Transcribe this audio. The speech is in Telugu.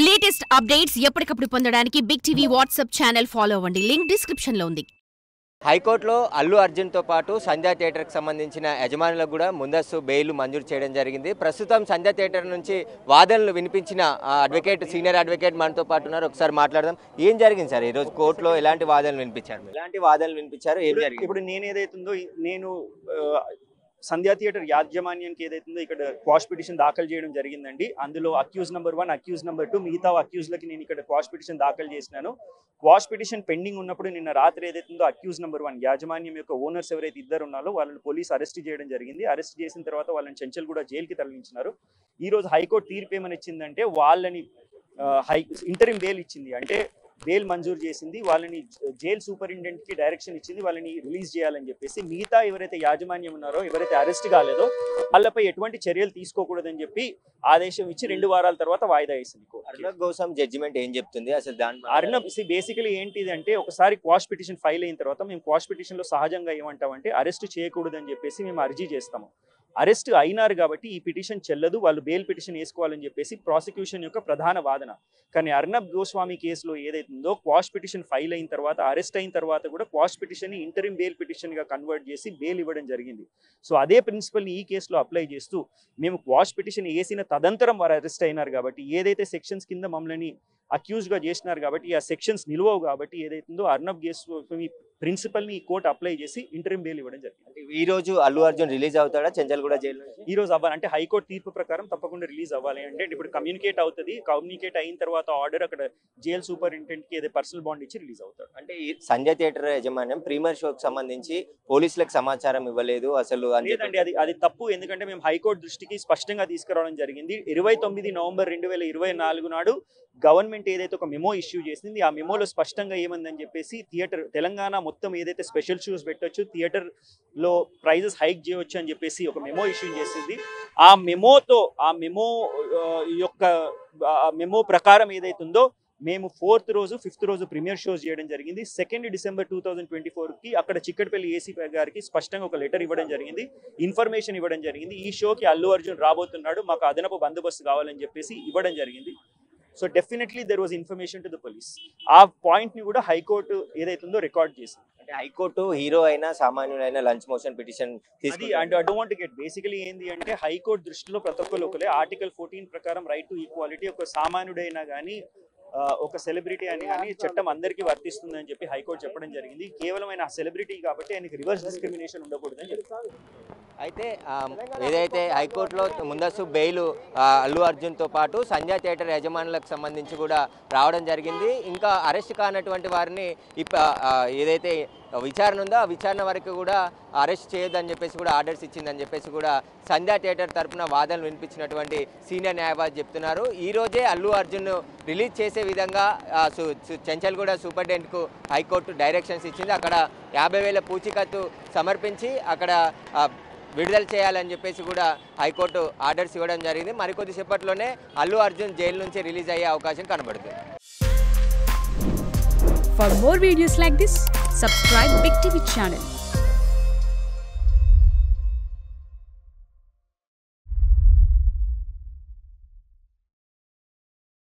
లేటెస్ట్ అప్డేట్స్ ఎప్పటికప్పుడు పొందడానికి big TV WhatsApp channel follow అవ్వండి. లింక్ డిస్క్రిప్షన్ లో ఉంది. హైకోర్టులో అల్లు అర్జున్ తో పాటు సంధ్య థియేటర్కి సంబంధించిన యజమానులకు కూడా ముందస్తు బెయిల్ మంజూరు చేయడం జరిగింది. ప్రస్తుతం సంధ్య థియేటర్ నుంచి వాదనలు వినిపించిన అడ్వకేట్ సీనియర్ అడ్వకేట్ మనతో పాటు ఉన్నారు. ఒకసారి మాట్లాడదాం. ఏం జరిగింది సార్ ఈరోజు కోర్టులో? ఎలాంటి వాదనలు వినిపించారు? ఏం జరిగింది? ఇప్పుడు నేను ఏదైతుందో నేను సంధ్యా థియేటర్ యాజమాన్యానికి ఏదైతుందో ఇక్కడ క్వాష్ పిటిషన్ దాఖలు చేయడం జరిగిందండి. అందులో అక్యూజ్ నెంబర్ 1, అక్యూజ్ నెంబర్ 2 మిగతా అక్యూజ్లకి నేను ఇక్కడ క్వాష్ పిటిషన్ దాఖలు చేసినాను. క్వాష్ పిటిషన్ పెండింగ్ ఉన్నప్పుడు నిన్న రాత్రి ఏదైతుందో అక్యూజ్ నెంబర్ 1 యాజమాన్యం యొక్క ఓనర్స్ ఎవరైతే ఇద్దరు ఉన్నారో వాళ్ళని పోలీసు అరెస్ట్ చేయడం జరిగింది. అరెస్ట్ చేసిన తర్వాత వాళ్ళని చెంచల్గూడ జైలుకి తరలించినారు. ఈ రోజు హైకోర్టు తీర్పు ఏమని ఇచ్చిందంటే వాళ్ళని ఇంటరిమ్ బెయిల్ ఇచ్చింది. అంటే బెయిల్ మంజూరు చేసింది. వాళ్ళని జైల్ సూపరింటెండెంట్ కి డైరెక్షన్ ఇచ్చింది వాళ్ళని రిలీజ్ చేయాలని చెప్పేసి. మిగతా ఎవరైతే యాజమాన్యం ఉన్నారో, ఎవరైతే అరెస్ట్ కాలేదో వాళ్ళపై ఎటువంటి చర్యలు తీసుకోకూడదని చెప్పి ఆదేశం ఇచ్చి 2 వారాల తర్వాత వాయిదా వేసింది. అర్నబ్ గోస్వామి జడ్జిమెంట్ ఏం చెప్తుంది అసలు? అర్నబ్ బేసికలీ ఏంటిది అంటే, ఒకసారి క్వాష్ పిటిషన్ ఫైల్ అయిన తర్వాత మేము క్వాష్ పిటిషన్ లో సహజంగా ఏమంటామంటే అరెస్ట్ చేయకూడదని చెప్పేసి మేము అర్జీ చేస్తాము. అరెస్ట్ అయినారు కాబట్టి ఈ పిటిషన్ చెల్లదు, వాళ్ళు బెయిల్ పిటిషన్ వేసుకోవాలని చెప్పేసి ప్రాసిక్యూషన్ యొక్క ప్రధాన వాదన. కానీ అర్నబ్ గోస్వామి కేసులో ఏదైతుందో క్వాష్ పిటిషన్ ఫైల్ అయిన తర్వాత, అరెస్ట్ అయిన తర్వాత కూడా క్వాష్ పిటిషన్ ని ఇంటరిమ్ బెయిల్ పిటిషన్ గా కన్వర్ట్ చేసి బెయిల్ ఇవ్వడం జరిగింది. సో అదే ప్రిన్సిపల్ ని ఈ కేసులో అప్లై చేస్తూ మేము క్వాష్ పిటిషన్ వేసిన తదంతరం వారు అరెస్ట్ అయినారు కాబట్టి, ఏదైతే సెక్షన్స్ కింద మమ్మల్ని అక్యూజ్ గా చేసినారు కాబట్టి ఆ సెక్షన్స్ నిలువవు కాబట్టి ఏదైతుందో అర్నబ్ గోస్వామి ప్రిన్సిపల్ ని ఈ కోర్టు అప్లై చేసి ఇంటరిమ్ బెయిల్ ఇవ్వడం జరిగింది. ఈ రోజు అల్లు అర్జున్ రిలీజ్ అవుతాడా చెంచల్గూడ జైలు నుంచి? ఈ రోజు అవ్వాలి అంటే హైకోర్టు తీర్పు ప్రకారం తప్పకుండా రిలీజ్ అవ్వాలి. అంటే ఇప్పుడు కమ్యూనికేట్ అవుతుంది. కమ్యూనికేట్ అయిన తర్వాత ఆర్డర్ అక్కడ జైల్ సూపరింటెండెంట్ కి ఏదో పర్సనల్ బాండ్ ఇచ్చి రిలీజ్ అవుతాడు. అంటే ఈ సంధ్య థియేటర్ యజమాన్యం ప్రీమియర్ షోకి సంబంధించి పోలీసులకు సమాచారం ఇవ్వలేదు అసలు లేదండి, అది తప్పు. ఎందుకంటే మేము హైకోర్టు దృష్టికి స్పష్టంగా తీసుకురావడం జరిగింది. 29 నవంబర్ 2024 నాడు గవర్నమెంట్ ఏదైతే ఒక మెమో ఇష్యూ చేసింది, ఆ మెమోలో స్పష్టంగా ఏమందని చెప్పేసి థియేటర్ తెలంగాణ మొత్తం ఏదైతే స్పెషల్ షోస్ పెట్టొచ్చు, థియేటర్ లో ప్రైజెస్ హైక్ చేయవచ్చు అని చెప్పేసి ఒక మెమో ఇష్యూ చేసింది. ఆ మెమో ప్రకారం ఏదైతుందో మేము 4th రోజు 5th రోజు ప్రీమియర్ షోస్ చేయడం జరిగింది. 2 డిసెంబర్ 2024కి అక్కడ చిక్కడపల్లి ఏసీ గారికి స్పష్టంగా ఒక లెటర్ ఇవ్వడం జరిగింది, ఇన్ఫర్మేషన్ ఇవ్వడం జరిగింది. ఈ షోకి అల్లు అర్జున్ రాబోతున్నాడు, మాకు అదనపు బందోబస్తు కావాలని చెప్పేసి ఇవ్వడం జరిగింది. So definitely there was information to the police. ఆ పాయింట్ ని కూడా హైకోర్టు ఏదైతుందో రికార్డ్ చేసింది. అంటే హైకోర్టు హీరో అయినా సామాన్యుడైనా లంచ్ మోషన్ పిటిషన్ తీసుకుంది. And I don't want to get basically ఏంది అంటే హైకోర్టు దృష్టిలో ప్రతి ఒక్కరు ఒకలే. ఆర్టికల్ 14 ప్రకారం రైట్ టు ఈక్వాలిటీ, ఒక సామాన్యుడైనా కానీ ఒక సెలబ్రిటీ అని కానీ చట్టం అందరికీ వర్తిస్తుంది అని చెప్పి హైకోర్టు చెప్పడం జరిగింది. కేవలం ఆయన సెలబ్రిటీ కాబట్టి ఆయనకి రివర్స్ డిస్క్రిమినేషన్ ఉండకూడదని చెప్తారు. అయితే ఏదైతే హైకోర్టులో ముందస్తు బెయిల్ అల్లు అర్జున్తో పాటు సంధ్య థియేటర్ యజమానులకు సంబంధించి కూడా రావడం జరిగింది. ఇంకా అరెస్ట్ కానటువంటి వారిని ఏదైతే విచారణ ఉందో ఆ విచారణ వరకు కూడా అరెస్ట్ చేయొద్దని చెప్పేసి కూడా ఆర్డర్స్ ఇచ్చిందని చెప్పేసి కూడా సంధ్య థియేటర్ తరఫున వాదనలు వినిపించినటువంటి సీనియర్ న్యాయవాది చెప్తున్నారు. ఈ రోజే అల్లు అర్జున్ రిలీజ్ చేసే విధంగా చెంచల్గూడ సూపరింటెండెంట్కు హైకోర్టు డైరెక్షన్స్ ఇచ్చింది. అక్కడ 50,000 పూచీకత్తు సమర్పించి అక్కడ విడుదల చేయాలని చెప్పేసి కూడా హైకోర్టు ఆర్డర్స్ ఇవ్వడం జరిగింది. మరికొద్దిసేపట్లోనే అల్లు అర్జున్ జైలు నుంచి రిలీజ్ అయ్యే అవకాశం కనబడుతుంది. For more videos like this, subscribe Big TV channel.